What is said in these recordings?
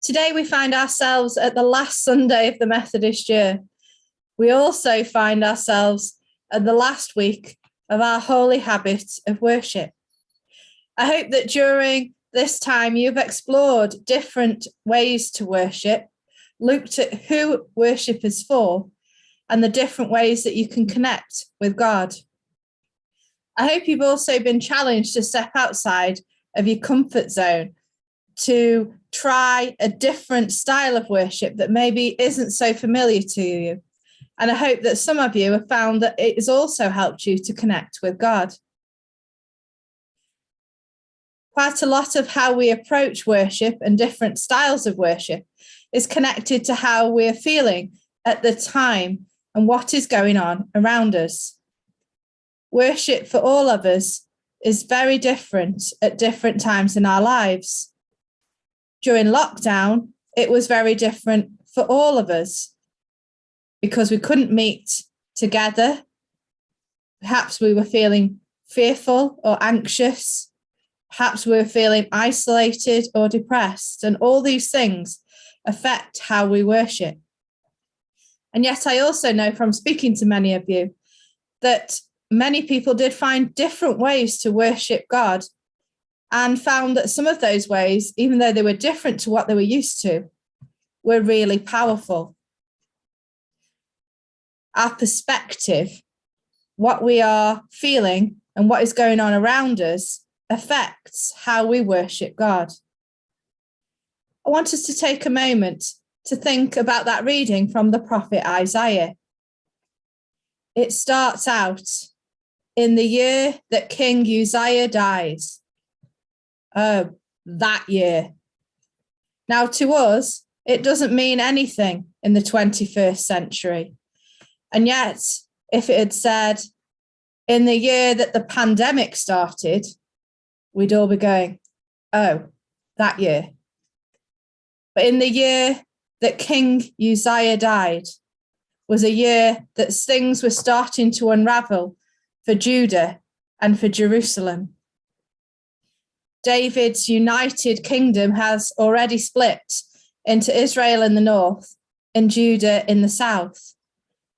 Today we find ourselves at the last Sunday of the Methodist year. We also find ourselves at the last week of our holy habit of worship. I hope that during this time you've explored different ways to worship, looked at who worship is for, and the different ways that you can connect with God. I hope you've also been challenged to step outside of your comfort zone, to try a different style of worship that maybe isn't so familiar to you. And I hope that some of you have found that it has also helped you to connect with God. Quite a lot of how we approach worship and different styles of worship is connected to how we're feeling at the time and what is going on around us. Worship for all of us is very different at different times in our lives. During lockdown, it was very different for all of us because we couldn't meet together. Perhaps we were feeling fearful or anxious. Perhaps we were feeling isolated or depressed, and all these things affect how we worship. And yet I also know from speaking to many of you that many people did find different ways to worship God and found that some of those ways, even though they were different to what they were used to, were really powerful. Our perspective, what we are feeling and what is going on around us affects how we worship God. I want us to take a moment to think about that reading from the prophet Isaiah. It starts out, in the year that King Uzziah dies. Oh, that year. Now, to us, it doesn't mean anything in the 21st century. And yet, if it had said, in the year that the pandemic started, we'd all be going, oh, that year. But in the year that King Uzziah died was a year that things were starting to unravel for Judah and for Jerusalem. David's united kingdom has already split into Israel in the north and Judah in the south.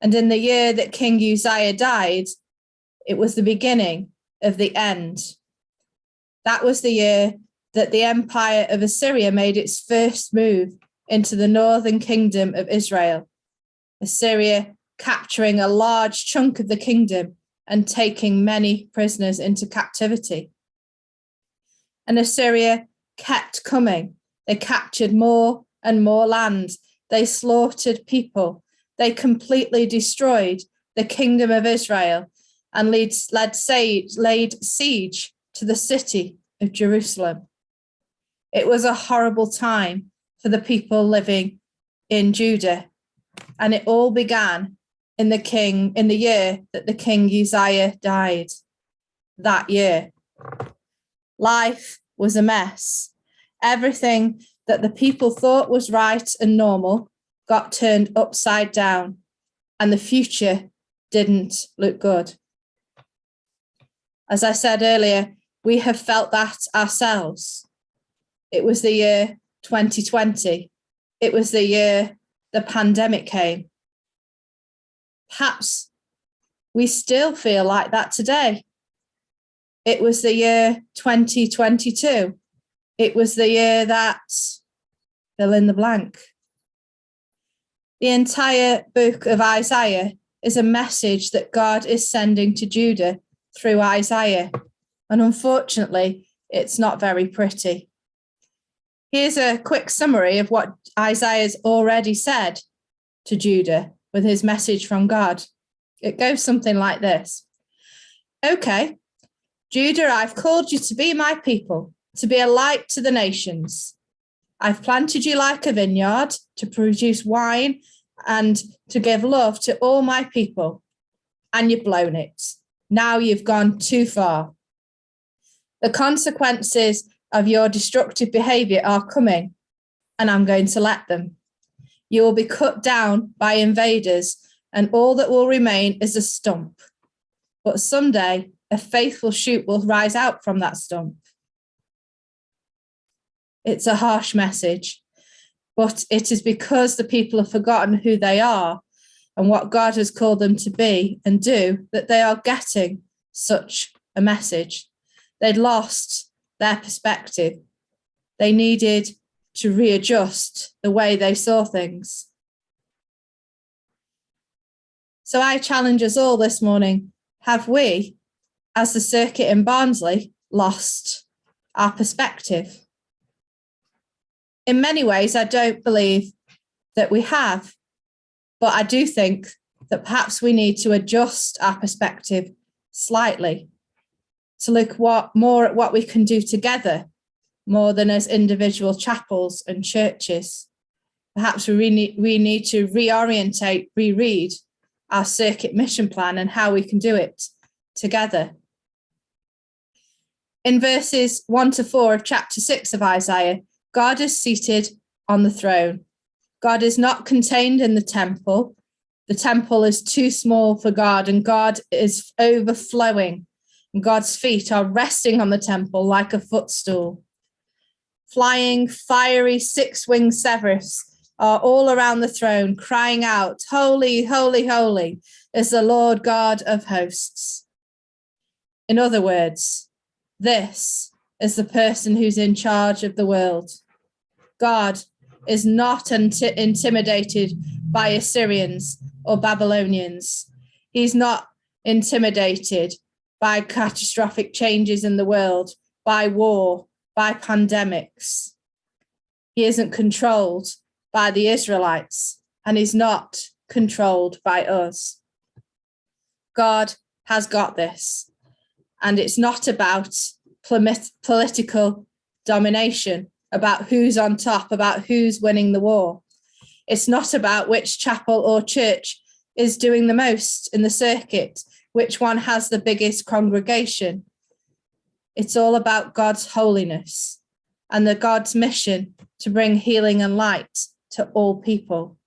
And in the year that King Uzziah died, it was the beginning of the end. That was the year that the empire of Assyria made its first move into the northern kingdom of Israel. Assyria capturing a large chunk of the kingdom and taking many prisoners into captivity. And Assyria kept coming. They captured more and more land. They slaughtered people. They completely destroyed the kingdom of Israel and laid siege to the city of Jerusalem. It was a horrible time for the people living in Judah. And it all began in the year that the King Uzziah died. That year. Life was a mess. Everything that the people thought was right and normal got turned upside down, and the future didn't look good. As I said earlier, we have felt that ourselves. It was the year 2020. It was the year the pandemic came. Perhaps we still feel like that today. It was the year 2022. It was the year that fill in the blank. The entire book of Isaiah is a message that God is sending to Judah through Isaiah. And unfortunately, it's not very pretty. Here's a quick summary of what Isaiah's already said to Judah with his message from God. It goes something like this. Okay, Judah, I've called you to be my people, to be a light to the nations. I've planted you like a vineyard to produce wine and to give love to all my people. And you've blown it. Now you've gone too far. The consequences of your destructive behavior are coming, and I'm going to let them. You will be cut down by invaders, and all that will remain is a stump. But someday, a faithful shoot will rise out from that stump. It's a harsh message, but it is because the people have forgotten who they are and what God has called them to be and do that they are getting such a message. They'd lost their perspective. They needed to readjust the way they saw things. So I challenge us all this morning, have we, as the circuit in Barnsley, lost our perspective? In many ways, I don't believe that we have, but I do think that perhaps we need to adjust our perspective slightly to look more at what we can do together more than as individual chapels and churches. Perhaps we need to reread our circuit mission plan and how we can do it together. In verses 1-4 of chapter 6 of Isaiah, God is seated on the throne. God is not contained in the temple. The temple is too small for God, and God is overflowing. And God's feet are resting on the temple like a footstool. Flying, fiery, six-winged seraphs are all around the throne, crying out, "Holy, holy, holy is the Lord God of hosts." In other words, this is the person who's in charge of the world. God is not intimidated by Assyrians or Babylonians. He's not intimidated by catastrophic changes in the world, by war, by pandemics. He isn't controlled by the Israelites, and he's not controlled by us. God has got this, and it's not about political domination, about who's on top, about who's winning the war. It's not about which chapel or church is doing the most in the circuit, which one has the biggest congregation. It's all about God's holiness and the God's mission to bring healing and light to all people.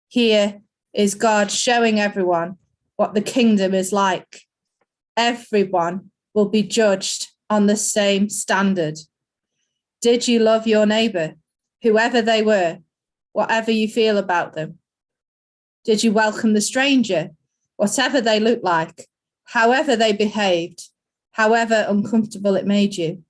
Here is God showing everyone what the kingdom is like. Everyone will be judged on the same standard. Did you love your neighbour, whoever they were, whatever you feel about them? Did you welcome the stranger, whatever they looked like, however they behaved, however uncomfortable it made you?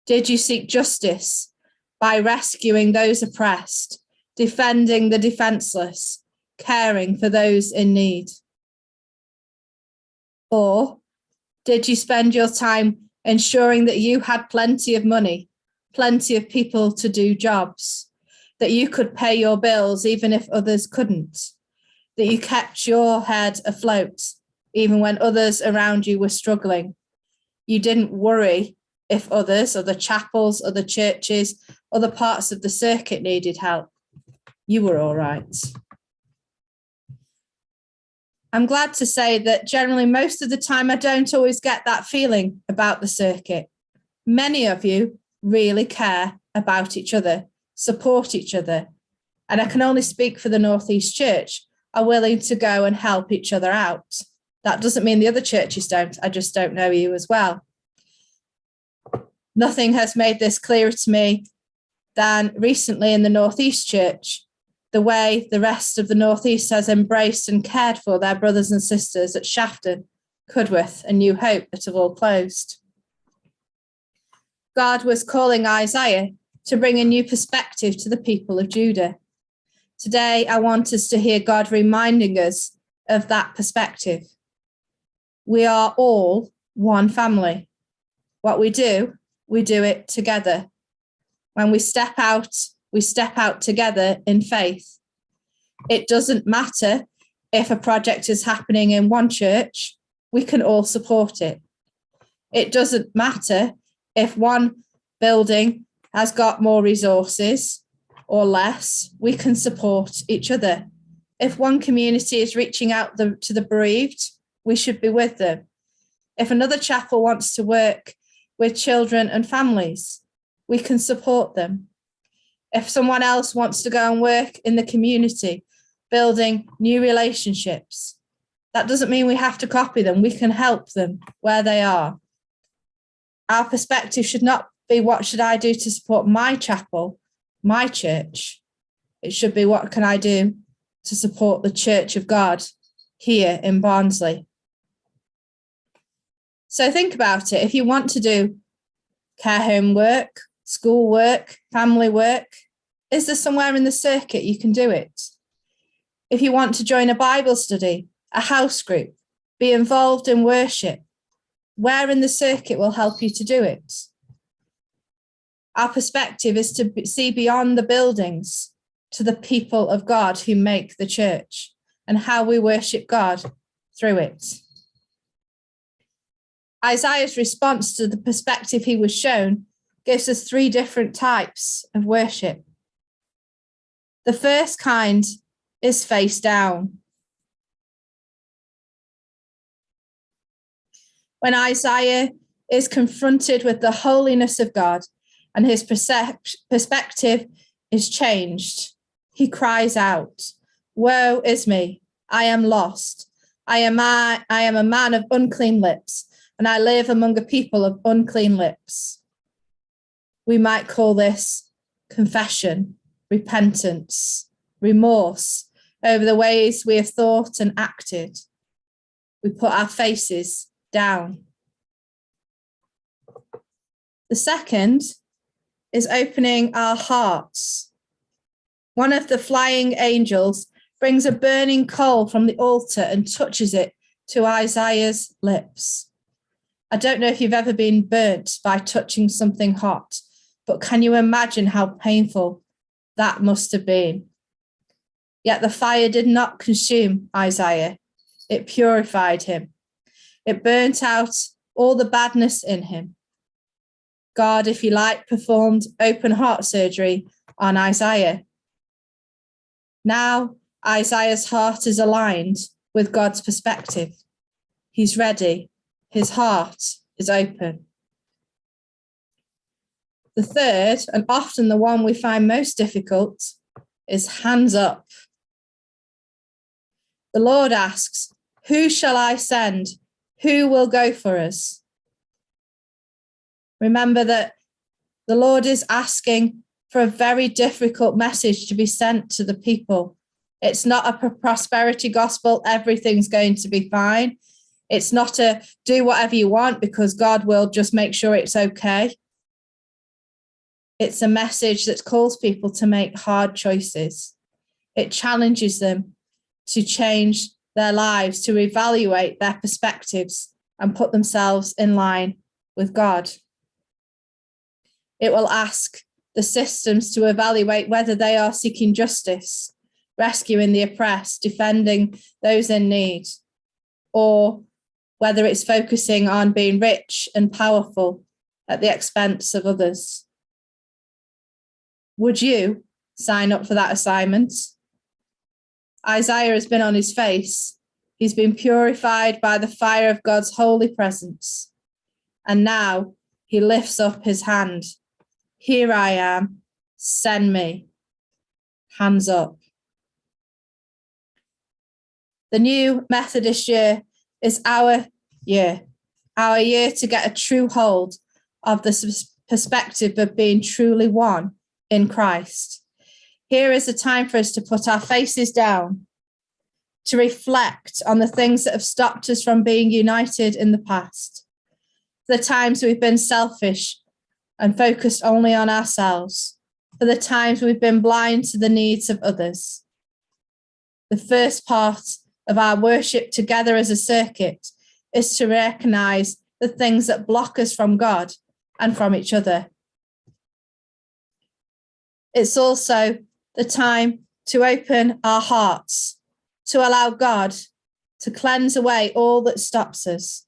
Did you seek justice by rescuing those oppressed, defending the defenceless, caring for those in need? Or did you spend your time ensuring that you had plenty of money, plenty of people to do jobs, that you could pay your bills even if others couldn't, that you kept your head afloat even when others around you were struggling? You didn't worry if others, or the chapels, or the churches, or the parts of the circuit needed help. You were all right. I'm glad to say that generally most of the time I don't always get that feeling about the circuit. Many of you really care about each other, support each other, and I can only speak for the North East Church, are willing to go and help each other out. That doesn't mean the other churches don't. I just don't know you as well. Nothing has made this clearer to me than recently in the North East Church, the way the rest of the North East has embraced and cared for their brothers and sisters at Shafton, Cudworth and New Hope that have all closed. God was calling Isaiah to bring a new perspective to the people of Judah. Today, I want us to hear God reminding us of that perspective. We are all one family. What we do it together. When we step out together in faith. It doesn't matter if a project is happening in one church, we can all support it. It doesn't matter if one building has got more resources or less, we can support each other. If one community is reaching out to the bereaved, we should be with them. If another chapel wants to work with children and families, we can support them. If someone else wants to go and work in the community, building new relationships, that doesn't mean we have to copy them. We can help them where they are. Our perspective should not be, what should I do to support my chapel, my church? It should be, what can I do to support the Church of God here in Barnsley? So think about it. If you want to do care home work, school work, family work, is there somewhere in the circuit you can do it? If you want to join a Bible study, a house group, be involved in worship, where in the circuit will help you to do it? Our perspective is to see beyond the buildings to the people of God who make the church and how we worship God through it. Isaiah's response to the perspective he was shown gives us 3 different types of worship. The first kind is face down. When Isaiah is confronted with the holiness of God and his perspective is changed, he cries out, "Woe is me, I am lost. I am a man of unclean lips, and I live among a people of unclean lips." We might call this confession, repentance, remorse over the ways we have thought and acted. We put our faces down. The second is opening our hearts. One of the flying angels brings a burning coal from the altar and touches it to Isaiah's lips. I don't know if you've ever been burnt by touching something hot, but can you imagine how painful that must have been? Yet the fire did not consume Isaiah. It purified him. It burnt out all the badness in him. God, if you like, performed open heart surgery on Isaiah. Now Isaiah's heart is aligned with God's perspective. He's ready. His heart is open. The third, and often the one we find most difficult, is hands up. The Lord asks, "Who shall I send? Who will go for us?" Remember that the Lord is asking for a very difficult message to be sent to the people. It's not a prosperity gospel, everything's going to be fine. It's not a do whatever you want because God will just make sure it's okay. It's a message that calls people to make hard choices. It challenges them to change their lives, to evaluate their perspectives and put themselves in line with God. It will ask the systems to evaluate whether they are seeking justice, rescuing the oppressed, defending those in need, or whether it's focusing on being rich and powerful at the expense of others. Would you sign up for that assignment? Isaiah has been on his face. He's been purified by the fire of God's holy presence. And now he lifts up his hand. Here I am, send me. Hands up. The new Methodist year is our year to get a true hold of the perspective of being truly one in Christ. Here is a time for us to put our faces down, to reflect on the things that have stopped us from being united in the past, the times we've been selfish and focused only on ourselves, for the times we've been blind to the needs of others. The first part of our worship together as a circuit is to recognize the things that block us from God and from each other. It's also the time to open our hearts, to allow God to cleanse away all that stops us,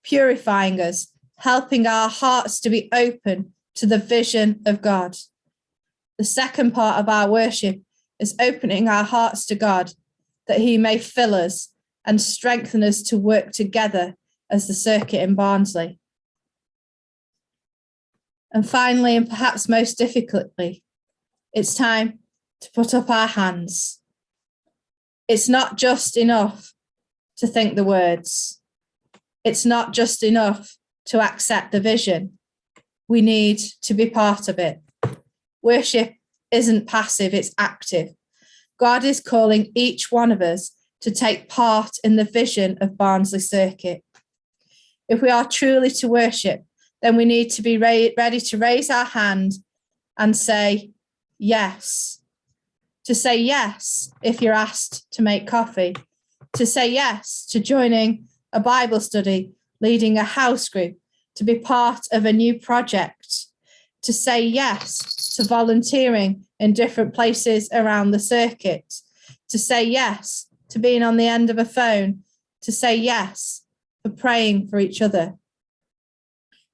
purifying us, helping our hearts to be open to the vision of God. The second part of our worship is opening our hearts to God, that he may fill us and strengthen us to work together as the circuit in Barnsley. And finally, and perhaps most difficultly, it's time to put up our hands. It's not just enough to think the words. It's not just enough to accept the vision. we need to be part of it. Worship isn't passive, it's active. God is calling each one of us to take part in the vision of Barnsley Circuit. If we are truly to worship, then we need to be ready to raise our hand and say yes. To say yes if you're asked to make coffee. To say yes to joining a Bible study, leading a house group, to be part of a new project. To say yes to volunteering in different places around the circuit. To say yes to being on the end of a phone. To say yes for praying for each other.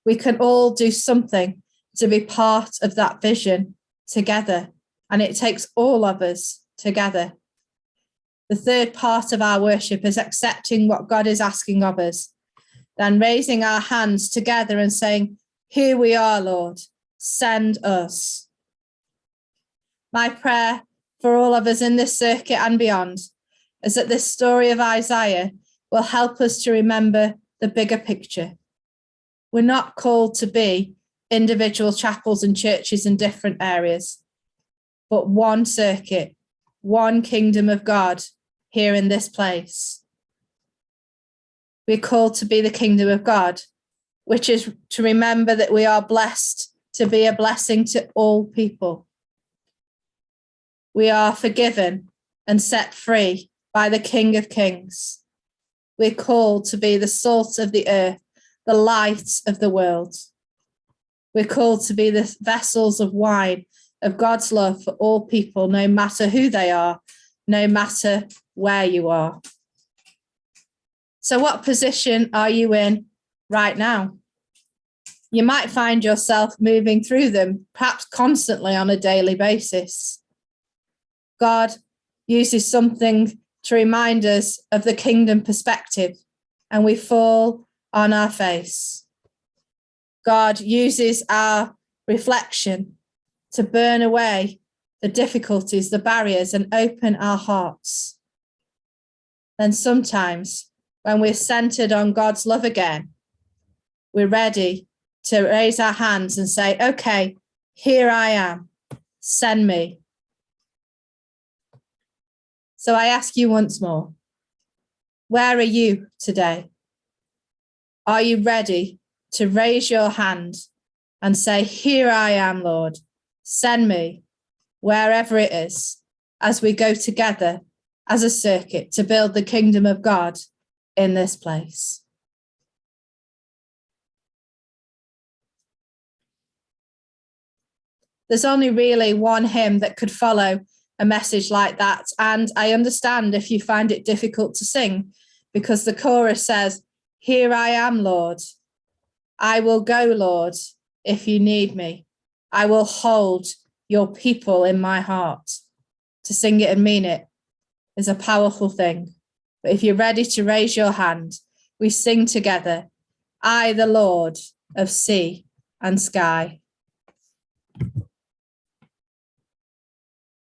We can all do something to be part of that vision together, and it takes all of us together. The third part of our worship is accepting what God is asking of us, then raising our hands together and saying, "Here we are, Lord, send us." My prayer for all of us in this circuit and beyond is that this story of Isaiah will help us to remember the bigger picture. We're not called to be individual chapels and churches in different areas, but one circuit, one kingdom of God here in this place. We're called to be the kingdom of God, which is to remember that we are blessed to be a blessing to all people. We are forgiven and set free by the King of Kings. We're called to be the salt of the earth, the light of the world. We're called to be the vessels of wine of God's love for all people, no matter who they are, no matter where you are. So what position are you in right now? You might find yourself moving through them, perhaps constantly on a daily basis. God uses something to remind us of the kingdom perspective, and we fall on our face. God uses our reflection to burn away the difficulties, the barriers, and open our hearts. Then sometimes, when we're centered on God's love again, we're ready to raise our hands and say, "Okay, here I am, send me." So I ask you once more, where are you today? Are you ready to raise your hand and say, "Here I am, Lord, send me," wherever it is, as we go together as a circuit to build the kingdom of God in this place? There's only really one hymn that could follow a message like that. And I understand if you find it difficult to sing, because the chorus says, "Here I am, Lord. I will go, Lord, if you need me. I will hold your people in my heart." To sing it and mean it is a powerful thing. But if you're ready to raise your hand, we sing together, "I, the Lord of sea and sky."